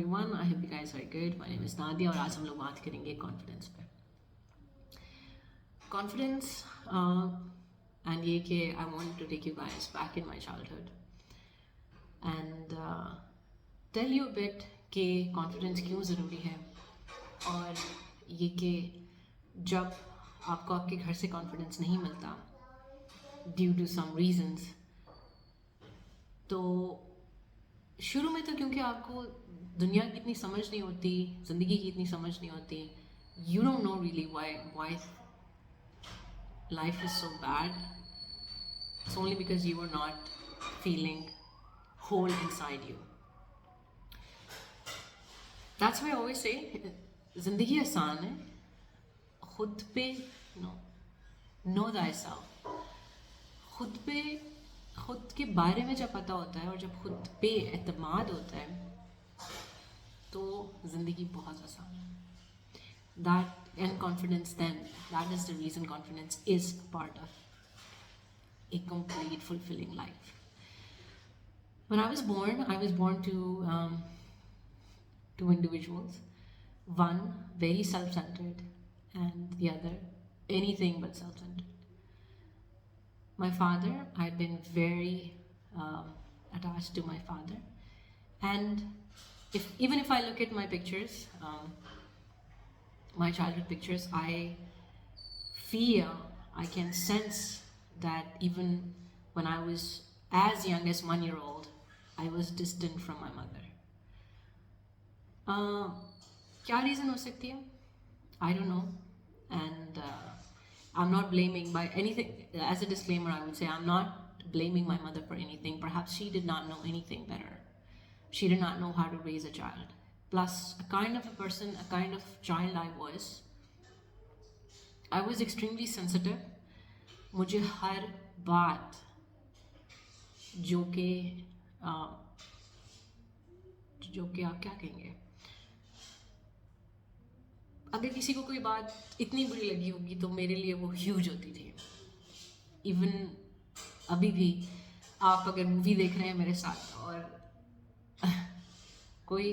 everyone. I hope you guys are good. My name is Nadia और आज हम लोग बात करेंगे कॉन्फिडेंस पे. कॉन्फिडेंस एंड ये कि I want to take you guys back in my childhood and tell you bit कि कॉन्फिडेंस क्यों ज़रूरी है और ये कि जब आपको आपके घर से कॉन्फिडेंस नहीं मिलता ड्यू टू सम रीजंस, तो शुरू में तो क्योंकि आपको दुनिया की इतनी समझ नहीं होती, ज़िंदगी की इतनी समझ नहीं होती, you don't know really why life is so bad. It's only because you are not feeling whole inside you. That's why I always say ज़िंदगी आसान है. खुद पे नो thyself. खुद के बारे में जब पता होता है और जब खुद पे एतमाद होता है तो ज़िंदगी बहुत आसान है. That and confidence that is the reason confidence is part of A complete fulfilling life. When I was born to two individuals. One very self-centered and the other anything but self-centered. My father, I've been very attached to my father, and even if I look at my pictures, my childhood pictures, I can sense that even when I was as young as 1 year old, I was distant from my mother. क्या reason हो सकती है? I don't know, and I'm not blaming by anything. As a disclaimer, I would say I'm not blaming my mother for anything. Perhaps she did not know anything better. She did not know how to raise a child. Plus, a kind of a person, a kind of child I was extremely sensitive. मुझे हर बात जो कि आप क्या कहेंगे, अगर किसी को कोई बात इतनी बुरी लगी होगी तो मेरे लिए वो ह्यूज होती थी. इवन अभी भी आप अगर मूवी देख रहे हैं मेरे साथ और कोई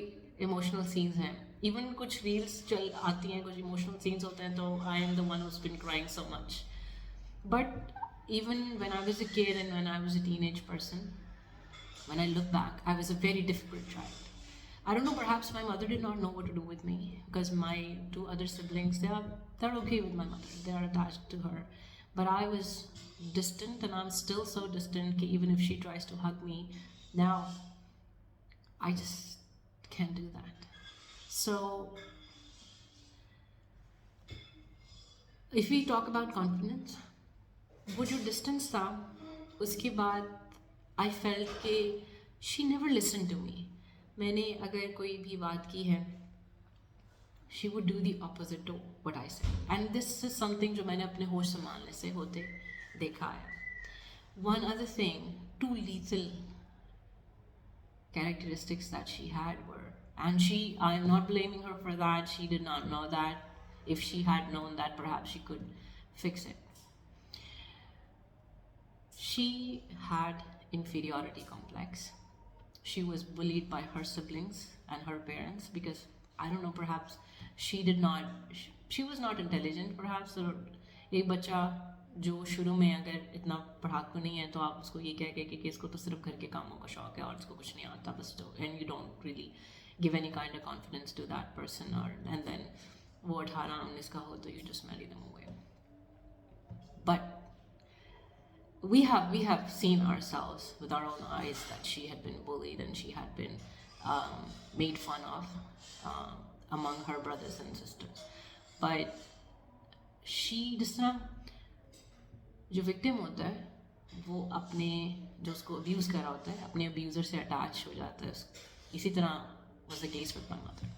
इमोशनल सीन्स हैं, इवन कुछ रील्स चल आती हैं, कुछ इमोशनल सीन्स होते हैं, तो I am the one who's been crying so much. But even when I was a kid and when I was a teenage person, when I look back, I was a very difficult child. I don't know, perhaps my mother did not know what to do with me because my two other siblings, they're okay with my mother. They are attached to her. But I was distant, and I'm still so distant that even if she tries to hug me now, I just can't do that. So if we talk about confidence, वो जो distance था, उसके बाद I felt कि she never listened to me. मैंने अगर कोई भी बात की है, she would do the opposite to what I said. And this is something जो मैंने अपने होश संभालने से होते देखा है. One other thing, two lethal characteristics that she had were, and I am not blaming her for that, she did not know that. If she had known that, perhaps she could fix it. She had inferiority complex. She was bullied by her siblings and her parents because, I don't know, perhaps she was not intelligent perhaps. और एक बच्चा जो शुरू में अगर इतना पढ़ाकू नहीं है तो आप उसको ये कह के कि इसको तो सिर्फ घर के कामों का शौक है और इसको कुछ नहीं आता बस, तो and you don't really give any kind of confidence to that person, और एंड देन वो 18-19 का हो तो you just marry them away. But we have seen ourselves with our own eyes that she had been bullied and she had been made fun of among her brothers and sisters. But जिस तरह जो victim होता है वो अपने जो उसको abuse कर रहा होता है अपने अब्यूज़र से अटैच हो जाता है. इसी तरह was the case with my mother.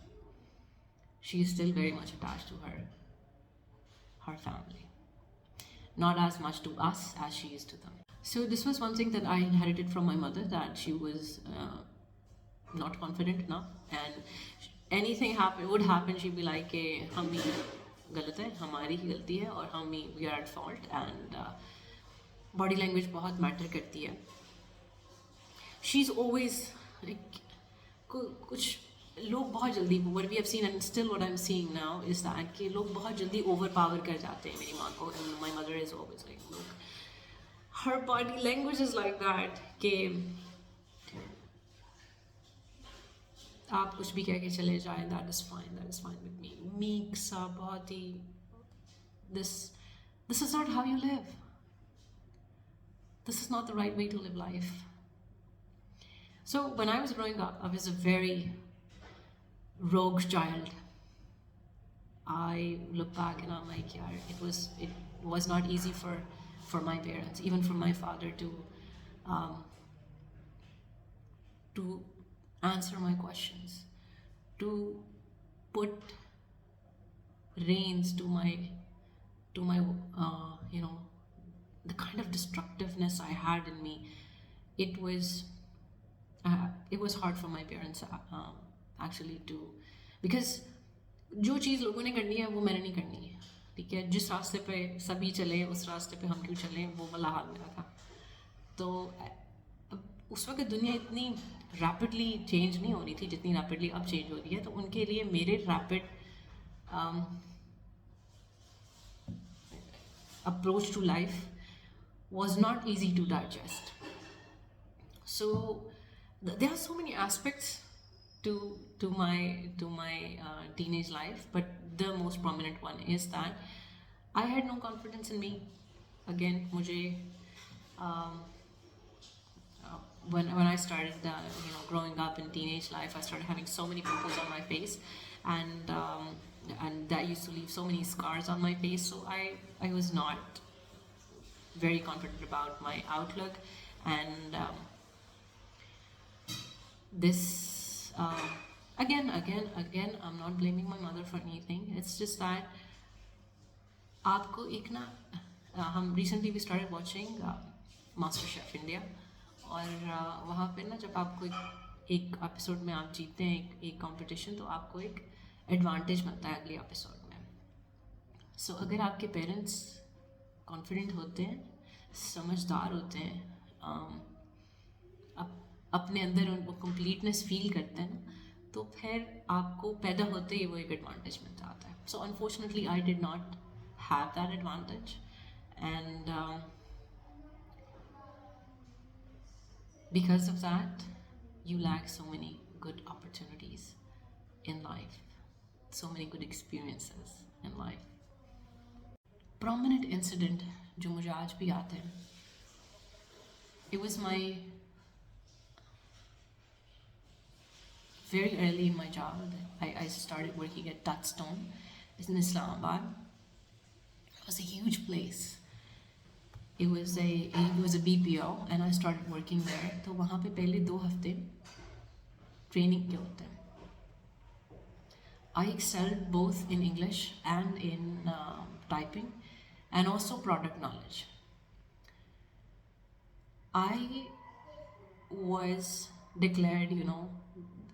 She is still very much attached to her family. Not as much to us as she is to them. So this was one thing that I inherited from my mother, that she was not confident enough, and anything would happen, she'd be like, हम ही गलत है, हमारी ही गलती है और हम ही we are at fault. And body language बहुत matter करती है. She's always like कुछ लोग बहुत जल्दी, what we have seen and still what I'm seeing now is that कि लोग बहुत जल्दी overpower कर जाते हैं मेरी माँ को. And my mother is always like, look, her body language is like that कि आप कुछ भी कह के चले जाएं, that is fine with me. Meek सा बहुत ही, this is not how you live. This is not the right way to live life. So when I was growing up, I was a very rogue child. I look back and I'm like, yeah, it was not easy for my parents, even for my father, to answer my questions, to put reins to my the kind of destructiveness I had in me. It was hard for my parents actually to, because जो चीज़ लोगों ने करनी है वो मैंने नहीं करनी है, ठीक है. जिस रास्ते पे सभी चले उस रास्ते पे हम क्यों चलें, वो वाला हाल मेरा था. तो उस वक्त दुनिया इतनी रैपिडली चेंज नहीं हो रही थी जितनी रैपिडली अब चेंज हो रही है. तो उनके लिए मेरे rapid approach to life was not easy to digest. So there are so many aspects to my teenage life, but the most prominent one is that I had no confidence in me. Again, मुझे when I started growing up in teenage life, I started having so many pimples on my face, and that used to leave so many scars on my face. So I was not very confident about my outlook, and this again I'm not blaming my mother for anything. It's just that आपको एक ना हम recently we started watching Master Chef India, और वहाँ पे ना जब आपको एक एपिसोड में आप जीतते हैं एक कंपटीशन, तो आपको एक एडवांटेज मिलता है अगले एपिसोड में. सो अगर आपके पेरेंट्स कॉन्फिडेंट होते हैं, समझदार होते हैं, अपने अंदर उनको कंप्लीटनेस फील करते हैं ना, तो फिर आपको पैदा होते ही वो एक एडवांटेज मिल जाता है. So unfortunately I did not have that advantage, and because of that you lack so many good opportunities in life, so many good experiences in life. Prominent incident जो मुझे आज भी याद है, it was my very early in my job. I started working at Touchstone in Islamabad. It was a huge place. It was a BPO and I started working there. तो वहाँ पे पहले 2 हफ्ते ट्रेनिंग के होते हैं. I excelled both in English and in typing, and also product knowledge. I was declared,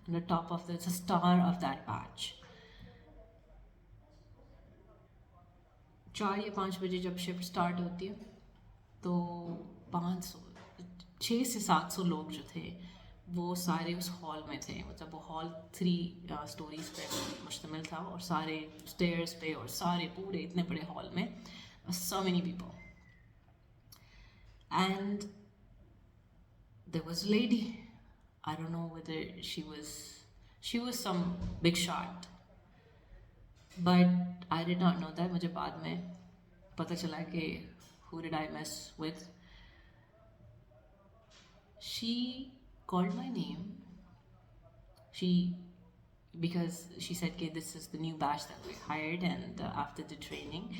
the top of the star of that batch. 4 या 5 बजे जब शिफ्ट स्टार्ट होती है, तो 600 से 700 लोग जो थे वो सारे उस हॉल में थे. मतलब वो हॉल 3 स्टोरीज पे मुश्तमिल था, और सारे स्टेयर्स पे, और सारे पूरे इतने बड़े हॉल में so many people. And there was a lady, I don't know whether she was some big shot, but I did not know that. मुझे बाद में पता चला कि who did I mess with. She called my name. Because she said, okay, this is the new batch that we hired, and after the training,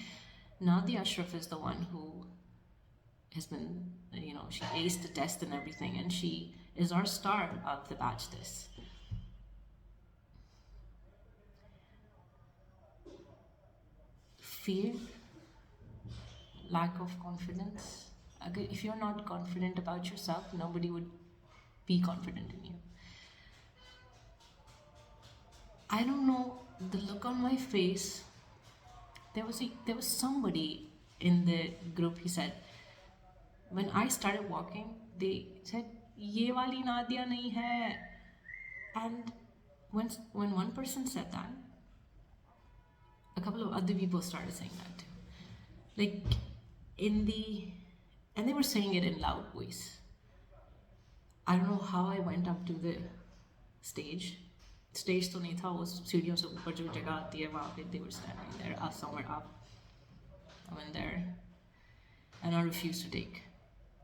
Nadia Ashraf is the one who has been, she aced the test and everything, and she is our star of the batch this. Fear, lack of confidence. If you're not confident about yourself, nobody would be confident in you. I don't know, the look on my face. There was somebody in the group. He said, when I started walking, they said, "ये वाली नादिया नहीं है," and when one person said that, a couple of other people started saying that too. Like and they were saying it in loud voice. I don't know how I went up to the stage. Stage तो नहीं था, वो सीढ़ियों से ऊपर जो जगह आती है वहाँ पे they were standing there, up somewhere up. I went there, and I refused to take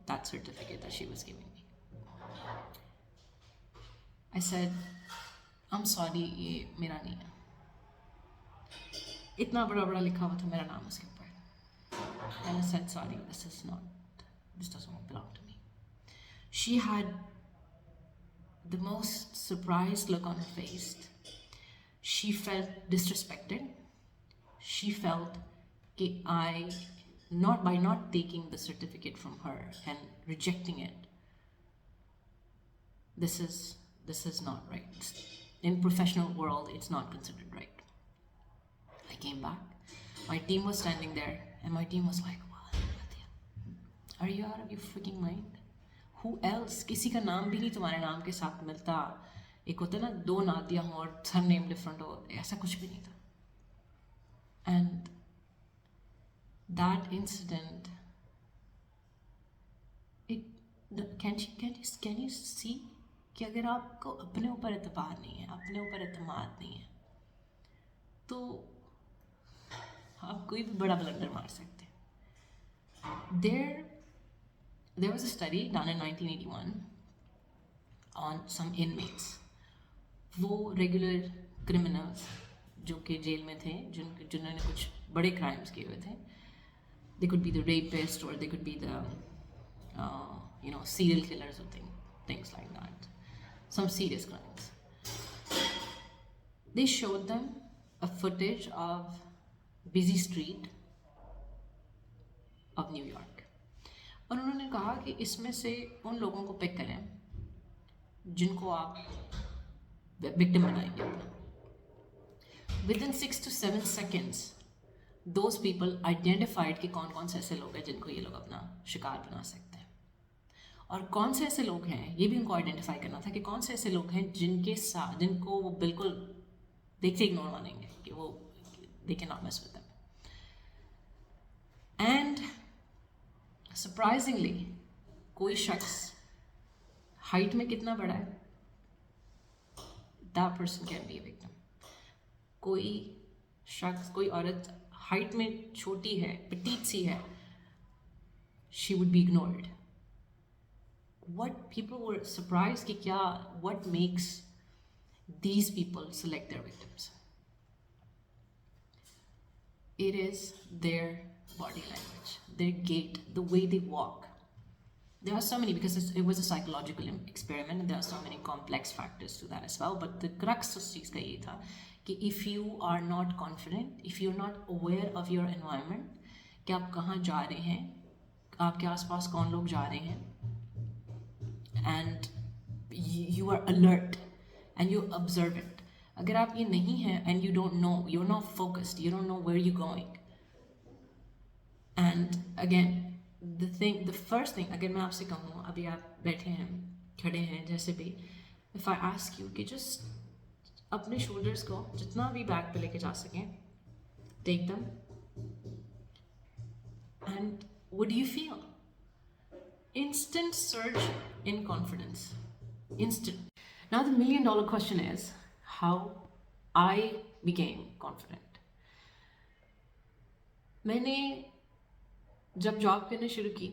that certificate that she was giving me. I said, I'm sorry, ये मेरा नहीं है. इतना बड़ा बड़ा लिखा हुआ था मेरा नाम उसके ऊपर. And I said, sorry, this doesn't belong to me. She had the most surprised look on her face. She felt disrespected. She felt that by not taking the certificate from her and rejecting it, this is not right. In professional world, it's not considered right. I came back. My team was standing there, and my team was like, "What? Are you out of your freaking mind? Who else? किसी का नाम भी नहीं तुम्हारे नाम के साथ मिलता. एक होता ना दो नादिया हो और सब नेम डिफरेंट हो, ऐसा कुछ भी नहीं था." And that incident, can you see कि अगर आपको अपने ऊपर एतबार नहीं है, अपने ऊपर एतमाद नहीं है, तो आप कोई भी बड़ा ब्लंडर मार सकते हैं. There was a study done in 1981 on some inmates. वो regular criminals जो कि जेल में थे, जिन्होंने कुछ बड़े crimes किए हुए थे. They could be the rapist, or they could be the serial killers or things like that. Some serious crimes. They showed them a footage of busy street of New York. और उन्होंने कहा कि इसमें से उन लोगों को पिक करें जिनको आप विक्टिम बनाएंगे. Within 6 to 7 seconds, those people identified कि कौन कौन से ऐसे लोग हैं जिनको ये लोग अपना शिकार बना सकते हैं. और कौन से ऐसे लोग हैं ये भी उनको आइडेंटिफाई करना था कि कौन से ऐसे लोग हैं जिनको वो बिल्कुल देखते इग्नोर मानेंगे कि वो they cannot mess with them. And surprisingly, कोई शख्स हाइट में कितना बड़ा है, that person can be a victim. कोई शख्स, कोई औरत हाइट में छोटी है, petite सी है, she would be ignored. What people were surprised कि क्या, what makes these people select their victims? It is their body language, their gait, the way they walk. There are so many, because it was a psychological experiment, and there are so many complex factors to that as well. But the crux उस चीज़ का ये था कि if you are not confident, if you're not aware of your environment, कि आप कहाँ जा रहे हैं, आपके आसपास कौन लोग जा रहे हैं, and you are alert and you observe it. अगर आप ये नहीं हैं and you don't know, you're not focused, you don't know where you're going. And again, the first thing, अगर मैं आपसे कहूँ, अभी आप बैठे हैं, खड़े हैं, जैसे भी, if I ask you कि just अपने shoulders को जितना भी बैक पे लेके जा सकें, take them, and what do you feel? Instant surge in confidence. Instant. Now the $1 million question is how I became confident. मैंने जब जॉब करना शुरू की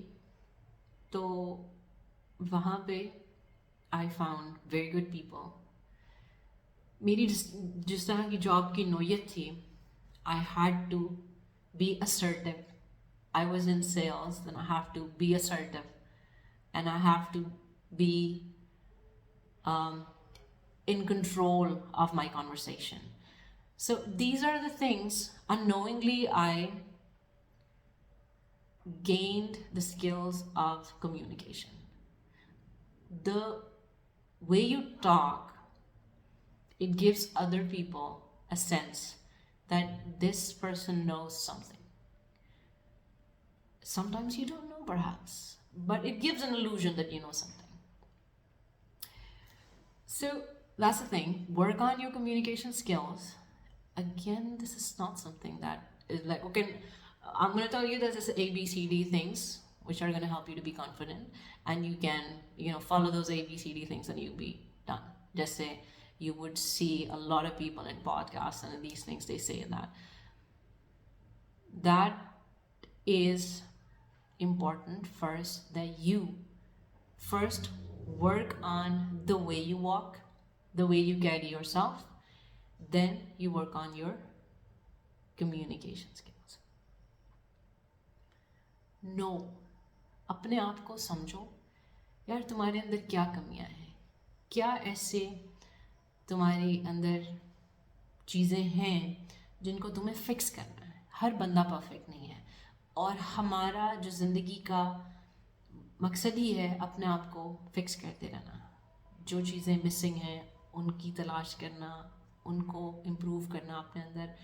तो वहाँ पे I found very good people. मेरी जिस तरह की जॉब की नोयत थी, I had to be assertive. I was in sales, then I have to be assertive, and I have to be in control of my conversation. So these are the things unknowingly I gained the skills of communication. The way you talk, it gives other people a sense that this person knows something. Sometimes you don't know, perhaps, but it gives an illusion that you know something. So That's the thing. Work on your communication skills. Again, this is not something that is like, okay, I'm going to tell you there's this A, B, C, D things which are going to help you to be confident, and you can, follow those A, B, C, D things and you'll be done. Just say you would see a lot of people in podcasts and in these things, they say that is important first, that you first work on the way you walk, the way you carry yourself, then you work on your communication skills. No, अपने आप को समझो यार, तुम्हारे अंदर क्या कमियां हैं, क्या ऐसे तुम्हारे अंदर चीज़ें हैं जिनको तुम्हें फिक्स करना है. हर बंदा परफेक्ट नहीं है, और हमारा जो ज़िंदगी का मकसद ही है अपने आप को फिक्स करते रहना. जो चीज़ें मिसिंग हैं उनकी तलाश करना, उनको इम्प्रूव करना, अपने अंदर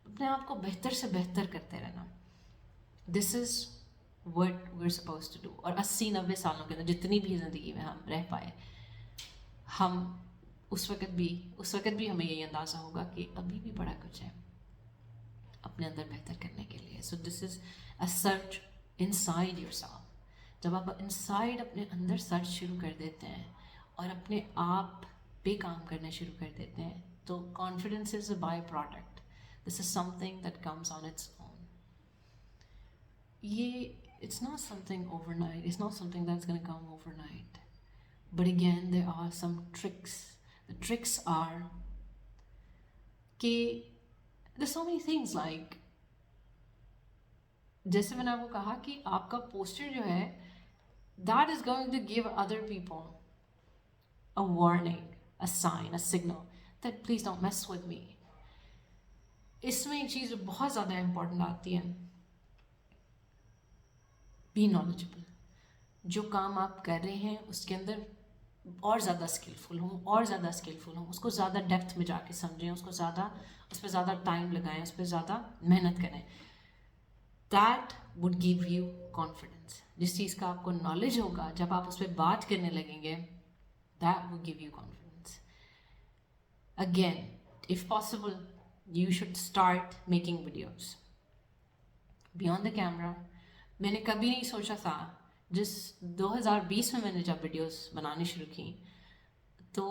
अपने आप को बेहतर से बेहतर करते रहना. This is what we are supposed to do. और 80-90 सालों के अंदर जितनी भी ज़िंदगी में हम रह पाए, हम उस वक़्त भी हमें यही अंदाज़ा होगा कि अभी भी बड़ा कुछ है अपने अंदर बेहतर करने के लिए. So this is a search inside yourself. जब आप इनसाइड अपने अंदर सर्च शुरू कर देते हैं और अपने आप पे काम करना शुरू कर देते हैं, तो confidence is a by product. This is something that comes on its own. ये it's not something overnight, it's not something that's going to come overnight, but again there are some tricks. The tricks are कि there's so many things like, जैसे मैंने आपको कहा कि आपका poster जो है, that is going to give other people a warning, a sign, a signal that please don't mess with me. इसमें एक चीज़ बहुत ज़्यादा इम्पोर्टेंट आती है, बी नॉलेजेबल. जो काम आप कर रहे हैं उसके अंदर और ज़्यादा स्किलफुल हूँ, उसको ज़्यादा डेप्थ में जाके समझें, उसको ज़्यादा, उस पर ज़्यादा टाइम लगाएं, उस पर ज़्यादा मेहनत करें. That would give you confidence. जिस चीज़ का आपको नॉलेज होगा, जब आप उस पर बात करने लगेंगे, that would give you confidence. Again, if possible, you should start making videos beyond the camera. मैंने कभी नहीं सोचा था, जिस 2020 में मैंने जब वीडियोस बनानी शुरू की, तो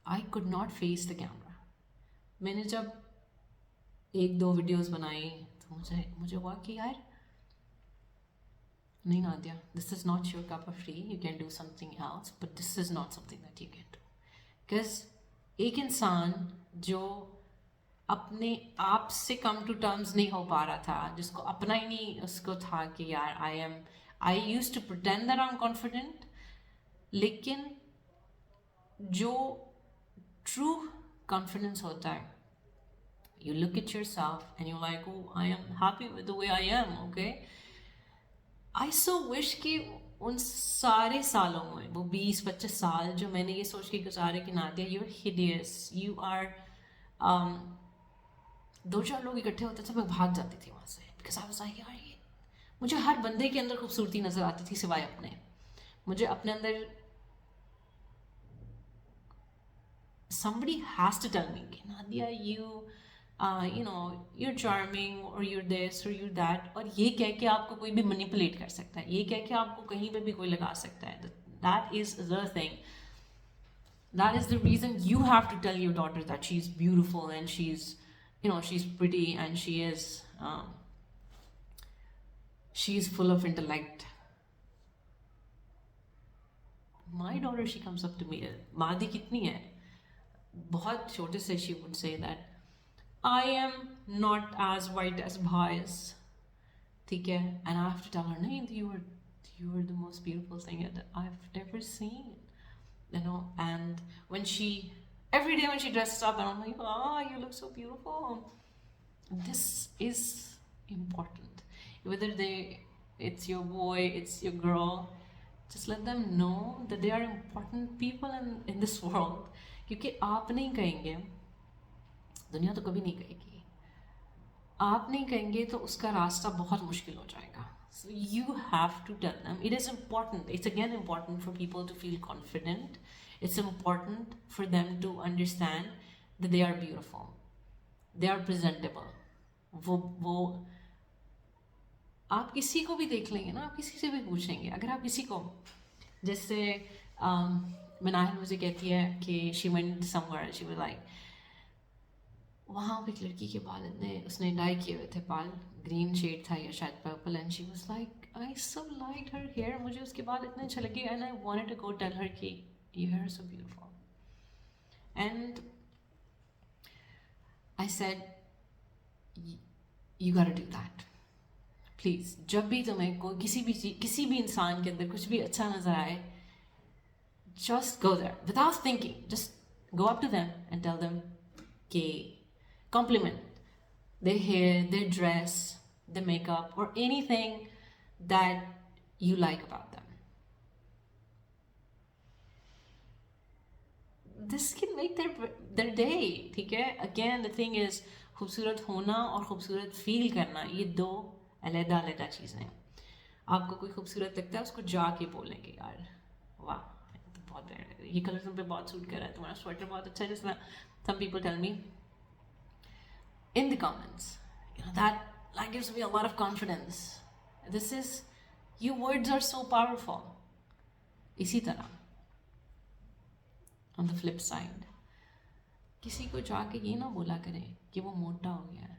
I could not face the camera. मैंने जब 1-2 वीडियोस बनाई तो मुझे हुआ कि यार नहीं Nadia, this is not your cup of T, you can do something else, but this is not something that you can do. Because एक इंसान जो अपने आप से कम टू टर्म्स नहीं हो पा रहा था, जिसको अपना ही नहीं उसको था कि यार I used to pretend that I am confident, लेकिन जो ट्रू कॉन्फिडेंस होता है, you look at yourself and you like, oh I am happy with the way I am. Okay, I so wish कि उन सारे सालों में, वो 20-25 साल जो मैंने ये सोच के गुजारे कि Nadia you are hideous, you are, 2-4 लोग इकट्ठे होते थे, मैं भाग जाती थी वहाँ से, बिकॉज आई वाज लाइक यार, ये मुझे हर बंदे के अंदर खूबसूरती नज़र आती थी सिवाय अपने. मुझे अपने अंदर somebody has to tell me कि Nadia you know you're charming or you're this or you're that, और ये कह के आपको कोई भी manipulate कर सकता है, ये कह के आपको कहीं पे भी कोई लगा सकता है. That is the thing. That is the reason you have to tell your daughter that she's beautiful and she's, she's pretty and she's full of intellect. My daughter, she comes up to me, मादी कितनी है, बहुत छोटे से, she would say that I am not as white as Bhais, ठीक है, and I have to tell her, नहीं, you are the most beautiful thing that I've ever seen, and every day when she dresses up and I'm like, oh, you look so beautiful. This is important. Whether it's your boy, it's your girl, just let them know that they are important people in this world. क्योंकि आप नहीं कहेंगे, दुनिया तो कभी नहीं कहेगी. आप नहीं कहेंगे तो उसका रास्ता बहुत मुश्किल हो जाएगा. So you have to tell them. It is important. It's again important for people to feel confident It's important for them to understand that they are beautiful, they are presentable. वो आप किसी को भी देख लेंगे ना, आप किसी से भी पूछेंगे, अगर आप किसी को, जैसे मनाहिल मुझे कहती है कि she went somewhere, she was like, वहाँ पे एक लड़की के बाल इतने, उसने डाई किए हुए थे बाल, ग्रीन शेड था या शायद purple, and she was like I so like her hair, मुझे उसके बाल इतने अच्छे लगे, and I wanted to go tell her कि your hair so beautiful, and I said you got to do that please. जब भी तुम्हें कोई किसी भी चीज, किसी भी इंसान के अंदर कुछ भी अच्छा नजर आए, just go there without thinking, just go up to them and tell them कि compliment their hair, their dress, their makeup, or anything that you like about them. This can make their day, ठीक है? Again, the thing is, खूबसूरत होना और खूबसूरत feel करना, ये दो अलग अलग चीज़ें हैं। आपको कोई खूबसूरत लगता है, उसको जाके बोलेंगे यार वाह तो बहुत बढ़िया लग रही है, ये कलर तुम पे बहुत सूट कर रहा है, तुम्हारा स्वेटर बहुत अच्छा है, जिस तरह some people tell me in the comments, that gives me a lot of confidence. This is, your words are so powerful. इसी तरह on the flip side, किसी को जाके ये ना बोला करें कि वो मोटा हो गया है,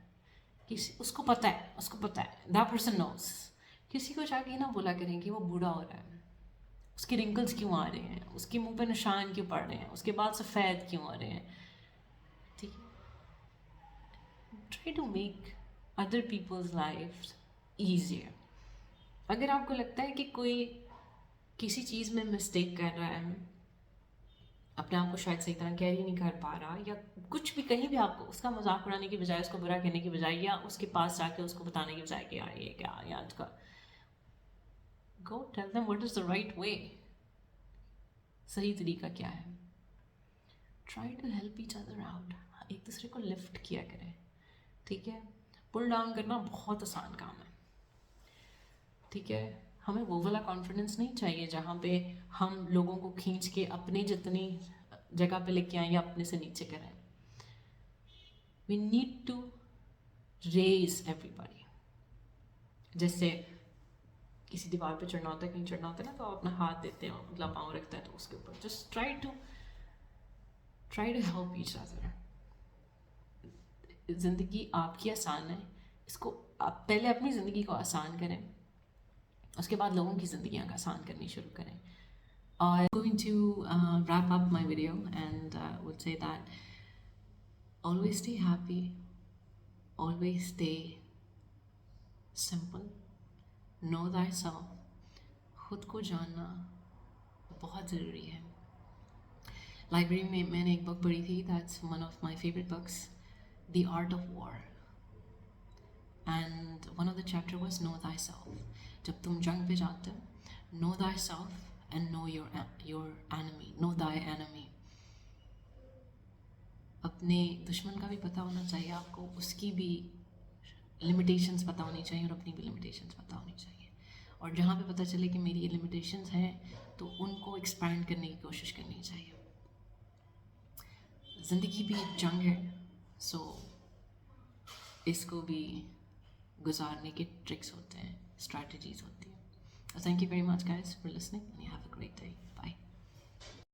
किसी उसको पता है that person knows. किसी को जाके ये ना बोला करें कि वो बूढ़ा हो रहा है, उसके रिंकल्स क्यों आ रहे हैं, उसके मुंह पे निशान क्यों पड़ रहे हैं, उसके बाल सफ़ेद क्यों आ रहे हैं, ठीक है? Try to make other people's life easier. अगर आपको लगता है कि कोई किसी चीज़ में मिस्टेक कर रहा है, अपने आप को शायद सही तरह कैरी नहीं कर पा रहा, या कुछ भी, कहीं भी आपको उसका मजाक उड़ाने की बजाय, उसको बुरा कहने की बजाय, या उसके पास जाके उसको बताने की बजाय कि यार ये क्या, या उसका, go tell them what is the right way, सही तरीका क्या है. Try to help each other out. एक दूसरे को लिफ्ट किया करें, ठीक है? पुल डाउन करना बहुत आसान काम है, ठीक है? हमें वो वाला कॉन्फिडेंस नहीं चाहिए जहाँ पे हम लोगों को खींच के अपने जितनी जगह पे लेके आए या अपने से नीचे करें. We need to raise everybody. जैसे किसी दीवार पे चढ़ना होता है, कहीं चढ़ना होता है ना, तो आप अपना हाथ देते हैं, मतलब पाँव रखता है तो उसके ऊपर, just try to help each other. ज़िंदगी आपकी आसान है, इसको आप पहले अपनी ज़िंदगी को आसान करें, उसके बाद लोगों की ज़िंदगियाँ आसान करनी शुरू करें. I'm going to wrap up my video and would say that always stay happy, always stay simple, know thyself. खुद को जानना बहुत ज़रूरी है. लाइब्रेरी में मैंने एक बुक पढ़ी थी, that's one of my favorite books, The Art of War, and one of the chapter was know thyself. जब तुम जंग पे जाते हो, know thyself and know your enemy, know thy enemy. अपने दुश्मन का भी पता होना चाहिए आपको, उसकी भी लिमिटेशंस पता होनी चाहिए और अपनी भी लिमिटेशंस पता होनी चाहिए. और जहाँ पे पता चले कि मेरी ये लिमिटेशंस हैं, तो उनको एक्सपैंड करने की कोशिश करनी चाहिए. ज़िंदगी भी एक जंग है, सो इसको भी गुजारने के ट्रिक्स होते हैं, स्ट्रैटेजीज होती हैं. Thank you very much guys for listening and you have a great day.